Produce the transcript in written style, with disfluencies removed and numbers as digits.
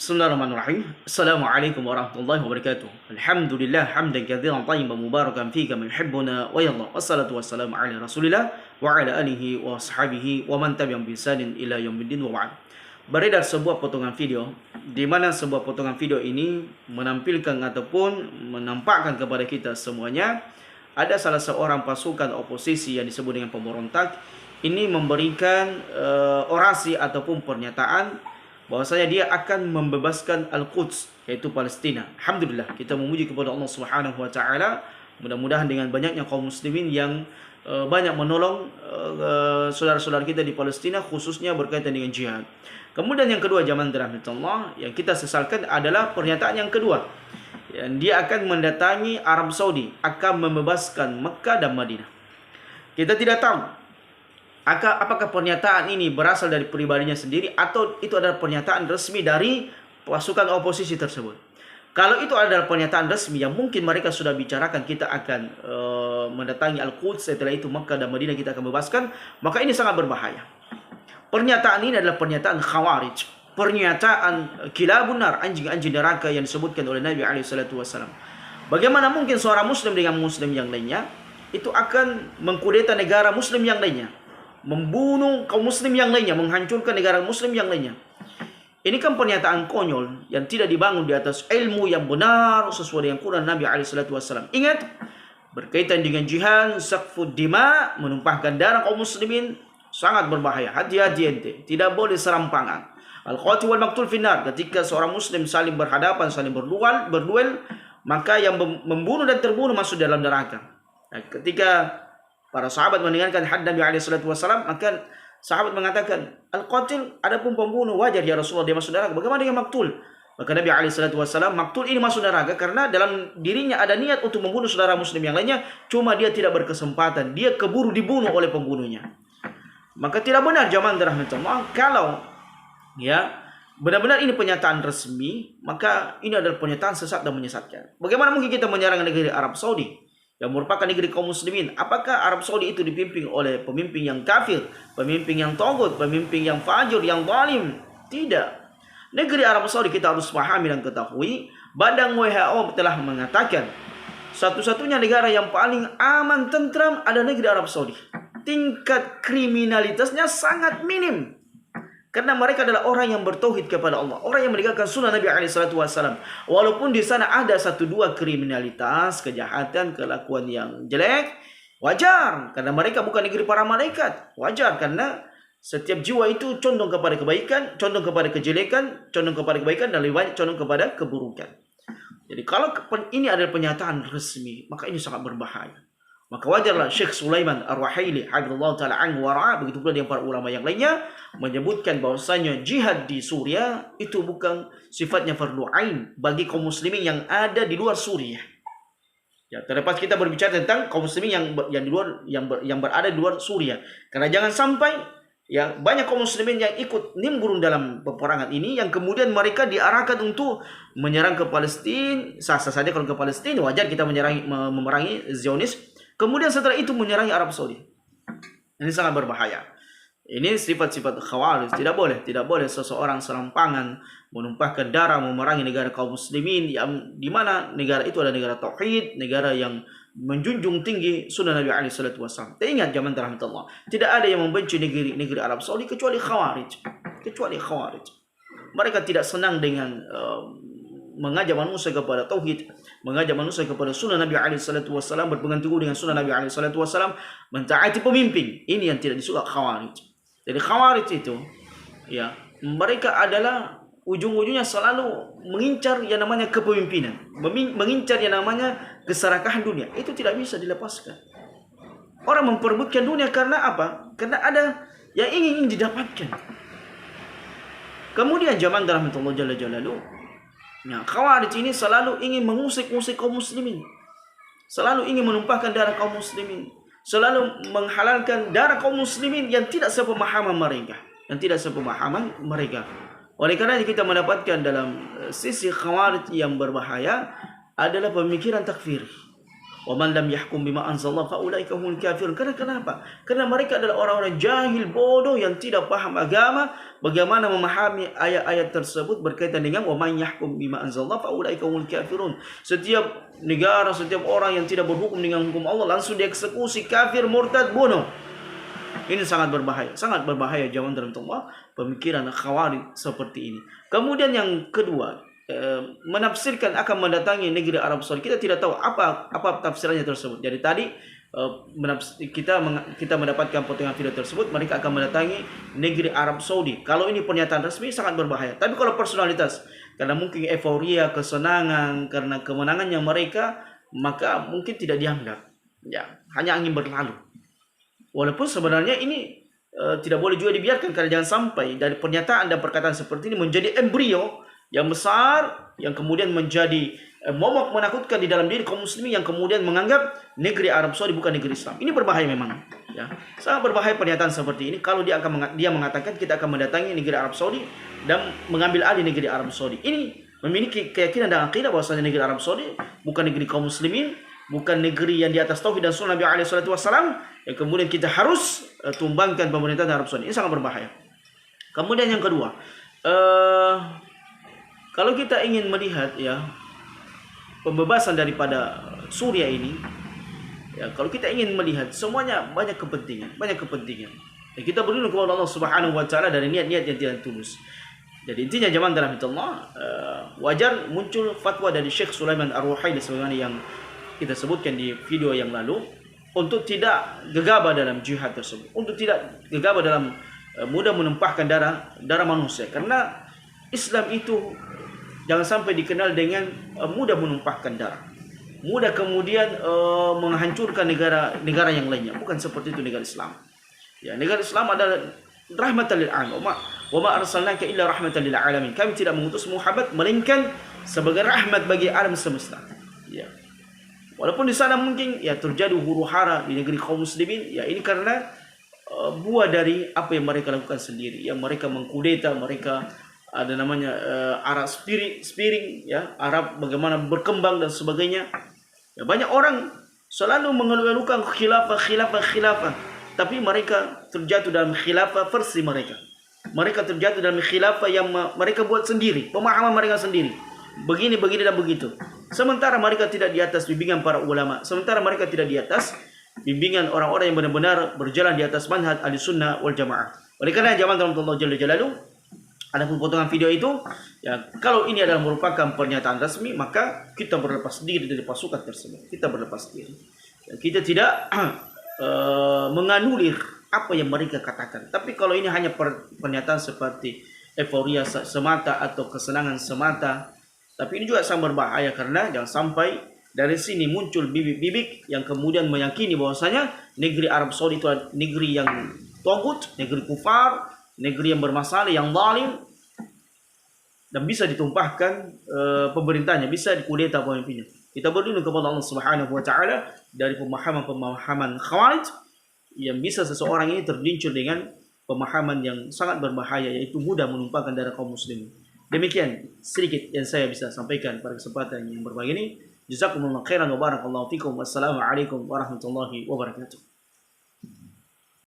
Bismillahirrahmanirrahim. Assalamualaikum warahmatullahi wabarakatuh. Alhamdulillah hamdan katsiran tayyiban mubarakan fi kama yuhibbuna wa yarda. Wassalatu wassalamu ala Rasulillah wa ala alihi wa sahbihi wa man tabi'ahum bi ihsanin ila yaumiddin wa ba'd. Beredar sebuah potongan video di mana sebuah potongan video ini menampilkan ataupun menampakkan kepada kita semuanya ada salah seorang pasukan oposisi yang disebut dengan pemberontak ini memberikan orasi ataupun pernyataan bahwasanya dia akan membebaskan Al-Quds, yaitu Palestina. Alhamdulillah, kita memuji kepada Allah Subhanahu wa taala. Mudah-mudahan dengan banyaknya kaum muslimin yang banyak menolong saudara-saudara kita di Palestina, khususnya berkaitan dengan jihad. Kemudian yang kedua, jamaah dirahmati Allah, yang kita sesalkan adalah pernyataan yang kedua. Dia akan mendatangi Arab Saudi, akan membebaskan Mekah dan Madinah. Kita tidak tahu apakah pernyataan ini berasal dari pribadinya sendiri atau itu adalah pernyataan resmi dari pasukan oposisi tersebut. Kalau itu adalah pernyataan resmi yang mungkin mereka sudah bicarakan, kita akan mendatangi Al-Quds, setelah itu Makkah dan Madinah kita akan bebaskan, maka ini sangat berbahaya. Pernyataan ini adalah pernyataan khawarij, pernyataan kilabun nar, anjing-anjing neraka yang disebutkan oleh Nabi SAW. Bagaimana mungkin seorang muslim dengan muslim yang lainnya itu akan mengkudeta negara muslim yang lainnya, membunuh kaum muslim yang lainnya, menghancurkan negara muslim yang lainnya. Ini kan pernyataan konyol yang tidak dibangun di atas ilmu yang benar sesuai dengan Quran Nabi SAW. Ingat, berkaitan dengan jihad, sakfud dima, menumpahkan darah kaum muslimin, sangat berbahaya. Hati-hati ente, tidak boleh serampangan. Al-qatil wal maqtul finnar, ketika seorang muslim saling berhadapan, saling berduel, maka yang membunuh dan terbunuh masuk dalam neraka. Ketika para sahabat mendengarkan had Nabi SAW, maka sahabat mengatakan, Al-Qatil, adapun pembunuh, wajar ya Rasulullah dia masuk neraka. Bagaimana dengan maktul? Maka Nabi SAW, maktul ini masuk neraka karena dalam dirinya ada niat untuk membunuh saudara muslim yang lainnya, cuma dia tidak berkesempatan, dia keburu dibunuh oleh pembunuhnya. Maka tidak benar jamaah dirahmatullah, kalau ya benar-benar ini pernyataan resmi, maka ini adalah pernyataan sesat dan menyesatkan. Bagaimana mungkin kita menyerang negeri Arab Saudi yang merupakan negeri kaum muslimin? Apakah Arab Saudi itu dipimpin oleh pemimpin yang kafir, pemimpin yang togut, pemimpin yang fajir, yang zalim? Tidak. Negeri Arab Saudi kita harus pahami dan ketahui, Badan WHO telah mengatakan satu-satunya negara yang paling aman, tentram ada negeri Arab Saudi. Tingkat kriminalitasnya sangat minim, karena mereka adalah orang yang bertauhid kepada Allah, orang yang menegakkan sunnah Nabi SAW. Walaupun di sana ada satu dua kriminalitas, kejahatan, kelakuan yang jelek, wajar, karena mereka bukan negeri para malaikat. Wajar, karena setiap jiwa itu condong kepada kebaikan, condong kepada kejelekan, condong kepada kebaikan, dan lebih banyak condong kepada keburukan. Jadi kalau ini adalah pernyataan resmi, maka ini sangat berbahaya. Maka wajarlah Syekh Sulaiman Ar-Ruhaili hafizallahu taala anhu wa ra'a, begitu pula dengan para ulama yang lainnya menyebutkan bahwasanya jihad di Suriah itu bukan sifatnya fardu ain bagi kaum muslimin yang ada di luar Suriah. Ya, terlepas kita berbicara tentang kaum muslimin yang di luar, yang berada di luar Suriah. Karena jangan sampai ya banyak kaum muslimin yang ikut nimbrung dalam peperangan ini yang kemudian mereka diarahkan untuk menyerang ke Palestina. Sah-sah saja kalau ke Palestina, wajar kita memerangi Zionis. Kemudian setelah itu menyerangi Arab Saudi. Ini sangat berbahaya. Ini sifat-sifat khawarij. Tidak boleh seseorang serampangan menumpahkan darah, memerangi negara kaum muslimin yang di mana negara itu adalah negara tauhid, negara yang menjunjung tinggi sunnah Nabi SAW. Ingat jamaah dirahmati Allah, tidak ada yang membenci negeri Arab Saudi kecuali khawarij. Mereka tidak senang dengan mengajak manusia kepada tauhid, mengajak manusia kepada sunnah Nabi SAW, berpegang teguh dengan sunnah Nabi SAW, mentaati pemimpin. Ini yang tidak disuka khawarij. Jadi khawarij itu, ya, mereka adalah ujung-ujungnya selalu mengincar yang namanya kepemimpinan, mengincar yang namanya keserakahan dunia. Itu tidak bisa dilepaskan. Orang memperebutkan dunia karena apa? Karena ada yang ingin didapatkan. Kemudian zaman dalam Allah Jalla Jalaluhu, nah, khawarij ini selalu ingin mengusik-usik kaum muslimin, selalu ingin menumpahkan darah kaum muslimin, selalu menghalalkan darah kaum muslimin yang tidak sepemahaman mereka, Oleh karena kita mendapatkan dalam sisi khawarij yang berbahaya adalah pemikiran takfir. Wa man lam yahkum bima anzalallah fa ulaika humul kafirun. Karena kenapa? Karena mereka adalah orang-orang jahil, bodoh yang tidak paham agama, bagaimana memahami ayat-ayat tersebut berkaitan dengan wa man yahkum bima anzalallah fa ulaika humul kafirun. Setiap negara, setiap orang yang tidak berhukum dengan hukum Allah langsung dieksekusi, kafir, murtad, bunuh. Ini sangat berbahaya zaman dalam Allah pemikiran khawarij seperti ini. Kemudian yang kedua, menafsirkan akan mendatangi negeri Arab Saudi. Kita tidak tahu apa tafsirannya tersebut. Jadi tadi kita mendapatkan potongan video tersebut, mereka akan mendatangi negeri Arab Saudi. Kalau ini pernyataan resmi sangat berbahaya. Tapi kalau personalitas, karena mungkin euforia, kesenangan, karena kemenangannya mereka, maka mungkin tidak dianggap. Ya, hanya angin berlalu. Walaupun sebenarnya ini tidak boleh juga dibiarkan, karena jangan sampai dari pernyataan dan perkataan seperti ini menjadi embrio yang besar yang kemudian menjadi momok menakutkan di dalam diri kaum muslimin yang kemudian menganggap negeri Arab Saudi bukan negeri Islam. Ini berbahaya memang, ya. Sangat berbahaya pernyataan seperti ini kalau dia mengatakan kita akan mendatangi negeri Arab Saudi dan mengambil alih negeri Arab Saudi. Ini memiliki keyakinan dan akidah bahwasanya negeri Arab Saudi bukan negeri kaum muslimin, bukan negeri yang di atas tauhid dan sunnah Nabi alaihi salatu wasallam, yang kemudian kita harus tumbangkan pemerintahan Arab Saudi. Ini sangat berbahaya. Kemudian yang kedua, kalau kita ingin melihat ya pembebasan daripada Suriah ini, ya kalau kita ingin melihat semuanya banyak kepentingan. Ya, kita berlindung kepada Allah Subhanahu wa taala dari niat-niat yang tidak tulus. Jadi intinya zaman dalam Allah, wajar muncul fatwa dari Syekh Sulaiman Ar-Ruhaili sebagaimana yang kita sebutkan di video yang lalu, untuk tidak gegabah dalam jihad tersebut, untuk tidak gegabah dalam mudah menumpahkan darah manusia, karena Islam itu jangan sampai dikenal dengan mudah menumpahkan darah, mudah kemudian menghancurkan negara yang lainnya. Bukan seperti itu negara Islam. Ya, negara Islam adalah rahmatan lil alamin. Wa ma arsalnaka illa rahmatan lil alamin. Kami tidak mengutus Muhammad melainkan sebagai rahmat bagi alam semesta. Ya. Walaupun di sana mungkin ya terjadi huru-hara di negeri kaum muslimin, ya ini karena buah dari apa yang mereka lakukan sendiri. Yang mereka mengkudeta, mereka ada namanya Arab Spring, ya, Arab bagaimana berkembang dan sebagainya. Ya, banyak orang selalu mengeluhkan khilafah, tapi mereka terjatuh dalam khilafah versi mereka. Mereka terjatuh dalam khilafah yang mereka buat sendiri, pemahaman mereka sendiri. Begini dan begitu. Sementara mereka tidak di atas bimbingan para ulama. Sementara mereka tidak di atas bimbingan orang-orang yang benar-benar berjalan di atas manhaj Ahlussunnah wal Jamaah. Oleh karena zaman Allah Jalla Jalaluhu, ada potongan video itu, ya kalau ini adalah merupakan pernyataan resmi, maka kita berlepas diri dari pasukan tersebut. Kita berlepas diri. Ya, kita tidak menganulir apa yang mereka katakan. Tapi kalau ini hanya pernyataan seperti euforia semata atau kesenangan semata, tapi ini juga sangat berbahaya, karena jangan sampai dari sini muncul bibit-bibit yang kemudian meyakini bahwasanya negeri Arab Saudi itu adalah negeri yang togut, negeri kufar, negeri yang bermasalah, yang zalim, dan bisa ditumpahkan pemerintahnya, bisa dikudeta pemimpinnya. Kita berlindung kepada Allah Subhanahu wa taala dari pemahaman khawarij yang bisa seseorang ini tergincur dengan pemahaman yang sangat berbahaya, yaitu mudah menumpahkan darah kaum muslimin. Demikian sedikit yang saya bisa sampaikan pada kesempatan yang berbagi ini. Jazakumullah khairan wa barakallahu fikum. Wassalamualaikum warahmatullahi wabarakatuh.